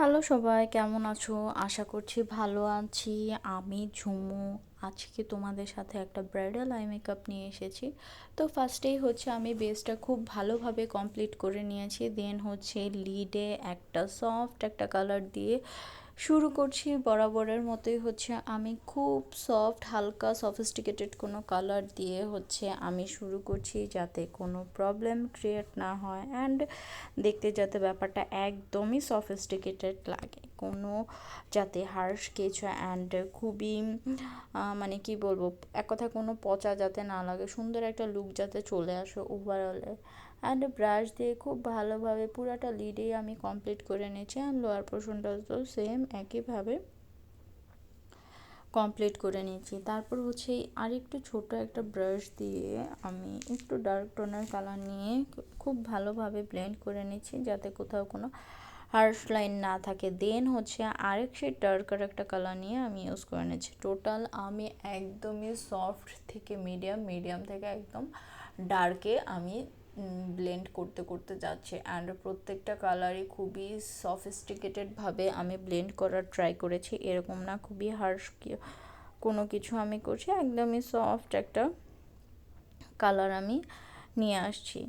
Hello সবাই, কেমন আছো? আশা করছি ভালো আছি। আমি ঝুমু। আজকে তোমাদের সাথে একটা ব্রাইডাল আই মেকআপ নিয়ে এসেছি। তো ফার্স্টেই হচ্ছে আমি বেসটা খুব ভালোভাবে কমপ্লিট করে নিয়েছি। দেন হচ্ছে লিডে একটা সফট একটা কালার দিয়ে শুরু করছি। বরাবরের মতোই হচ্ছে আমি খুব সফট হালকা সফিস্টিকেটেড কোনো কালার দিয়ে হচ্ছে আমি শুরু করছি, যাতে কোনো প্রবলেম ক্রিয়েট না হয় অ্যান্ড দেখতে যাতে ব্যাপারটা একদমই সফিস্টিকেটেড লাগে, কোনো যাতে হার্শ কিছু অ্যান্ড খুবই মানে কি বলবো, এক কথা কোনো পচা যাতে না লাগে, সুন্দর একটা লুক যাতে চলে আসে ওভারঅলে। অ্যান্ড ব্রাশ দিয়ে খুব ভালোভাবে পুরাটা লিডেই আমি কমপ্লিট করে নিয়েছি অ্যান্ড লোয়ার পোর্শনটা তো সেম একইভাবে কমপ্লিট করে নিয়েছি। তারপর হচ্ছে আরেকটু ছোট একটা ব্রাশ দিয়ে আমি একটু ডার্ক টোনের কালার নিয়ে খুব ভালোভাবে ব্লেন্ড করে নিচ্ছি, যাতে কোথাও কোনো হার্শ লাইন না থাকে। দেন হচ্ছে আরেক শেড ডার্কার একটা কালার নিয়ে আমি ইউজ করে নিচ্ছি। টোটাল আমি একদমই সফট থেকে মিডিয়াম, মিডিয়াম থেকে একদম ডার্কে আমি ব্লেন্ড করতে করতে যাচ্ছে অ্যান্ড প্রত্যেকটা কালারই খুবই সফিস্টিকেটেডভাবে আমি ব্লেন্ড করার ট্রাই করেছি। এরকম না খুবই হার্শ কোনো কিছু আমি করছি, একদমই সফট একটা কালার আমি নিয়ে আসছি।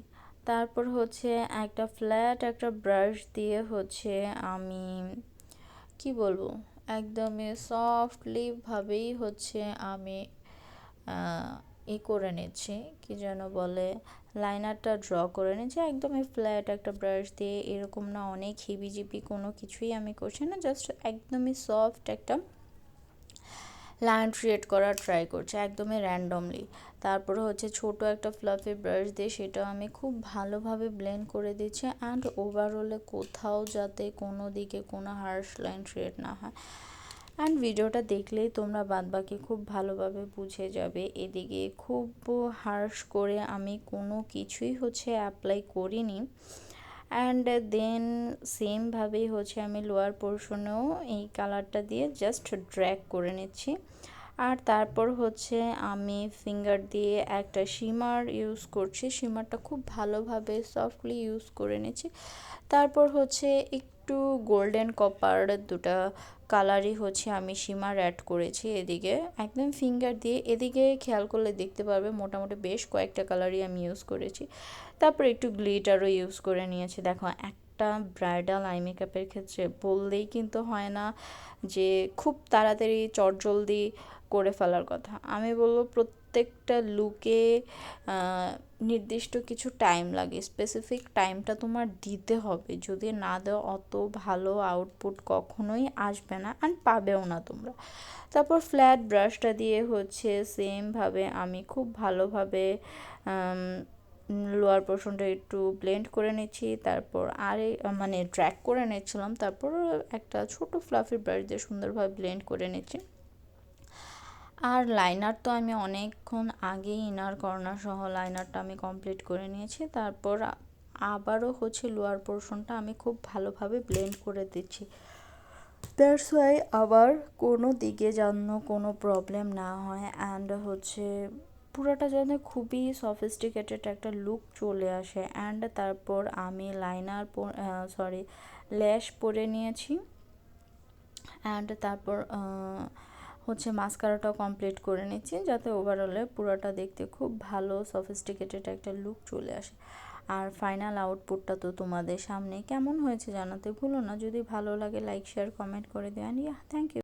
তারপর হচ্ছে একটা ফ্ল্যাট একটা ব্রাশ দিয়ে হচ্ছে আমি কি বলবো, একদমই সফটলি ভাবেই হচ্ছে আমি করে নিচ্ছি, কি যেন বলে, লাইনারটা ড্র করে নিচ্ছি একদমই ফ্ল্যাট একটা ব্রাশ দিয়ে। এরকম না অনেক হিবিজিবি কোনো কিছুই আমি করছি না, জাস্ট একদমই সফট একটা লাইন ক্রিয়েট করার ট্রাই করছি একদমই র্যান্ডমলি। তারপরে হচ্ছে ছোট একটা ফ্লাফি ব্রাশ দিয়ে সেটাও আমি খুব ভালোভাবে ব্লেন্ড করে দিচ্ছি অ্যান্ড ওভারঅলে কোথাও যাতে কোনো দিকে কোনো হার্শ লাইন ক্রিয়েট না হয়। অ্যান্ড ভিডিওটা দেখলেই তোমরা বাদবাকি খুব ভালোভাবে বুঝে যাবে। এদিকে খুব হার্শ করে আমি কোনো কিছুই হচ্ছে অ্যাপ্লাই করিনি। অ্যান্ড দেন সেমভাবেই হচ্ছে আমি লোয়ার পোর্শনেও এই কালারটা দিয়ে জাস্ট ড্র্যাগ করে নিচ্ছি। আর তারপর হচ্ছে আমি ফিঙ্গার দিয়ে একটা শিমার ইউজ করছি, শিমারটা খুব ভালোভাবে সফটলি ইউজ করে নিচ্ছি। তারপর হচ্ছে একটু গোল্ডেন কপার দুটা কালারই হচ্ছে আমি শিমার অ্যাড করেছি এদিকে একদম ফিঙ্গার দিয়ে। এদিকে খেয়াল করলে দেখতে পারবে মোটামুটি বেশ কয়েকটা কালারই আমি ইউজ করেছি। তারপর একটু গ্লিটারও ইউজ করে নিয়েছি। দেখো, একটা ব্রাইডাল আই মেকআপের ক্ষেত্রে বললেই কিন্তু হয় না যে খুব তাড়াতাড়ি চটজলদি করে ফেলার কথা। আমি বলবো প্রত্যেকটা লুকে নির্দিষ্ট কিছু টাইম লাগে, স্পেসিফিক টাইমটা তোমার দিতে হবে। যদি না দাও অত ভালো আউটপুট কখনোই আসবে না অ্যান্ড পাবেও না তোমরা। তারপর ফ্ল্যাট ব্রাশটা দিয়ে হচ্ছে সেমভাবে আমি খুব ভালোভাবে লোয়ার পোর্শনটা একটু ব্লেন্ড করে নিচ্ছি। তারপর মানে ড্র্যাগ করে নিচ্ছিলাম, তারপর একটা ছোট ফ্লাফি ব্রাশ দিয়ে সুন্দরভাবে ব্লেন্ড করে নিচ্ছি। আর লাইনার তো আমি অনেকক্ষণ আগেই ইনার কর্নার সহ লাইনারটা আমি কমপ্লিট করে নিয়েছি। তারপর আবারও হচ্ছে লোয়ার পোর্শনটা আমি খুব ভালোভাবে ব্লেন্ড করে দিচ্ছি। দ্যাটস ওয়াই আবার কোনো দিকে যেন কোনো প্রবলেম না হয় অ্যান্ড হচ্ছে পুরোটা যেন খুবই সফিস্টিকেটেড একটা লুক চলে আসে। অ্যান্ড তারপর আমি লাইনার ল্যাশ পরে নিয়েছি অ্যান্ড তারপর হচ্ছে মাস্কারাটাও কমপ্লিট করে নিচ্ছি, যাতে ওভারঅলে পুরোটা দেখতে খুব ভালো সফিস্টিকেটেড একটা লুক চলে আসে। আর ফাইনাল আউটপুটটা তো তোমাদের সামনে, কেমন হয়েছে জানাতে ভুলো না। যদি ভালো লাগে লাইক শেয়ার কমেন্ট করে দেন। Thank you.